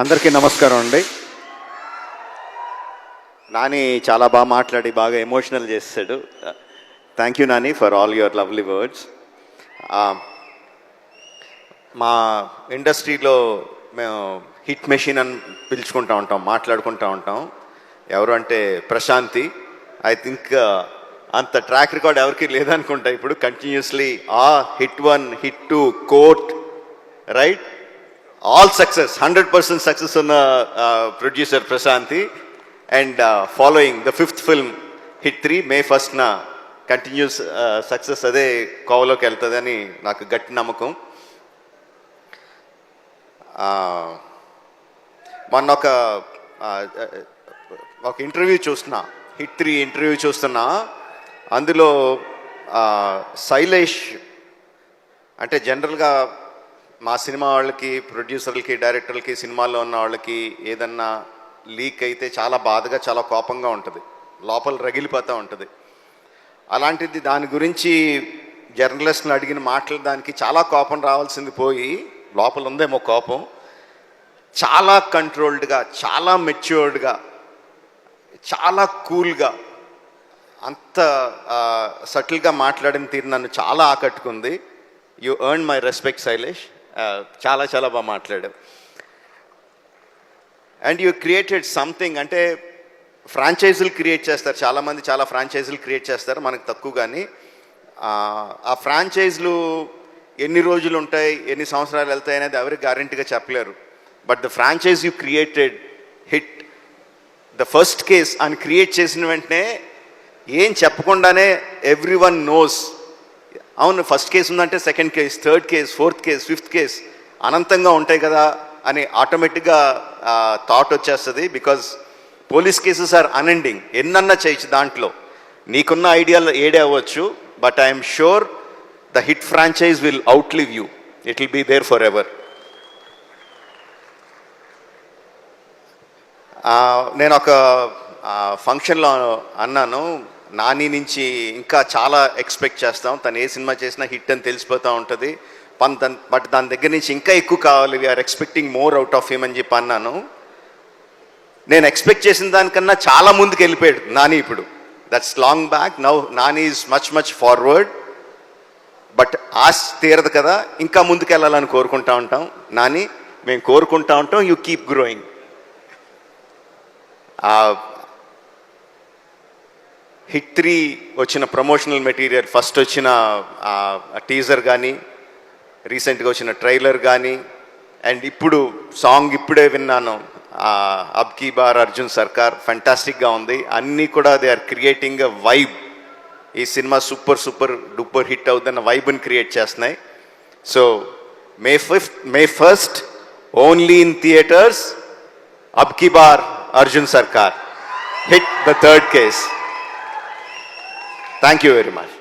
అందరికీ నమస్కారం అండి. నాని చాలా బాగా మాట్లాడి బాగా ఎమోషనల్ చేశాడు. Thank you Nani for all your lovely words. మా ఇండస్ట్రీలో మేము హిట్ మెషిన్ అని పిలుచుకుంటూ ఉంటాం, మాట్లాడుకుంటూ ఉంటాం. ఎవరు అంటే ప్రశాంతి. ఐ థింక్ అంత ట్రాక్ రికార్డ్ ఎవరికి లేదనుకుంటా. ఇప్పుడు continuously hit 1, hit 2, court, right, all success, 100% success ఉన్న producer Prashanti. And following the 5th film hit 3 May 1st continuous success అదే కోవలోకి వెళ్తుందని నాకు గట్టి నమ్మకం. మొన్న ఒక ఇంటర్వ్యూ చూస్తున్నా, హిట్ 3 ఇంటర్వ్యూ చూస్తున్నా. అందులో శైలేష్ అంటే జనరల్గా మా సినిమా వాళ్ళకి, ప్రొడ్యూసర్లకి, డైరెక్టర్లకి, సినిమాల్లో ఉన్న వాళ్ళకి ఏదన్నా లీక్ అయితే చాలా బాధగా, చాలా కోపంగా ఉంటుంది, లోపల రగిలిపోతూ ఉంటుంది. అలాంటిది దాని గురించి జర్నలిస్ట్ని అడిగిన మాటలు దానికి చాలా కోపం రావాల్సింది పోయి, లోపల ఉందేమో కోపం, చాలా కంట్రోల్డ్గా, చాలా మెచ్యూర్డ్గా, చాలా కూల్గా, అంత సటిల్గా మాట్లాడిన తీరు నన్ను చాలా ఆకట్టుకుంది. You earn my respect Shailesh. చాలా చాలా బాగా మాట్లాడావు. And you created something. అంటే ఫ్రాంచైజీలు క్రియేట్ చేస్తారు చాలామంది, చాలా ఫ్రాంచైజీలు క్రియేట్ చేస్తారు, మనకు తక్కువ. కానీ ఆ ఫ్రాంచైజీలు ఎన్ని రోజులు ఉంటాయి, ఎన్ని సంవత్సరాలు వెళ్తాయి అనేది ఎవరికి గ్యారెంటీగా చెప్పలేరు. But the franchise you created hit the first case అని క్రియేట్ చేసిన వెంటనే ఏం చెప్పకుండానే ఎవ్రీ వన్ నోస్, అవును ఫస్ట్ కేసు ఉందంటే second case, third case, fourth case, fifth case అనంతంగా ఉంటాయి కదా అని ఆటోమేటిక్గా థాట్ వచ్చేస్తుంది. Because police cases are unending. ఎన్నన్నా చేయొచ్చు దాంట్లో, నీకున్న ఐడియాలు ఏడే అవ్వచ్చు. But I'm sure the hit franchise will outlive you. It will be there forever. నేను ఒక ఫంక్షన్లో అన్నాను, నాని నుంచి ఇంకా చాలా ఎక్స్పెక్ట్ చేస్తాం, తను ఏ సినిమా చేసినా హిట్ అని తెలిసిపోతూ ఉంటుంది, బట్ దాని దగ్గర నుంచి ఇంకా ఎక్కువ కావాలి, we are expecting more out of him అని చెప్పి అన్నాను. నేను ఎక్స్పెక్ట్ చేసిన దానికన్నా చాలా ముందుకు వెళ్ళిపోయాడు నాని ఇప్పుడు. That's long back. Now Nani is much forward. But ఆశ తీరదు కదా, ఇంకా ముందుకు వెళ్ళాలని కోరుకుంటా ఉంటాం. నాని, మేము కోరుకుంటా ఉంటాం, యూ కీప్ గ్రోయింగ్. హిట్ 3 వచ్చిన ప్రమోషనల్ మెటీరియల్, ఫస్ట్ వచ్చిన టీజర్ కానీ, రీసెంట్గా వచ్చిన ట్రైలర్ కానీ, అండ్ ఇప్పుడు సాంగ్ ఇప్పుడే విన్నాను, అబ్ కీ బార్ అర్జున్ సర్కార్, ఫెంటాస్టిక్గా ఉంది. అన్నీ కూడా they are creating a vibe. ఈ సినిమా సూపర్ డూపర్ హిట్ అవుతున్న వైబ్ని క్రియేట్ చేస్తున్నాయి. So May 1st only in theatres, అబ్ కీ బార్ Arjun Sarkar, hit the 3rd case. Thank you very much.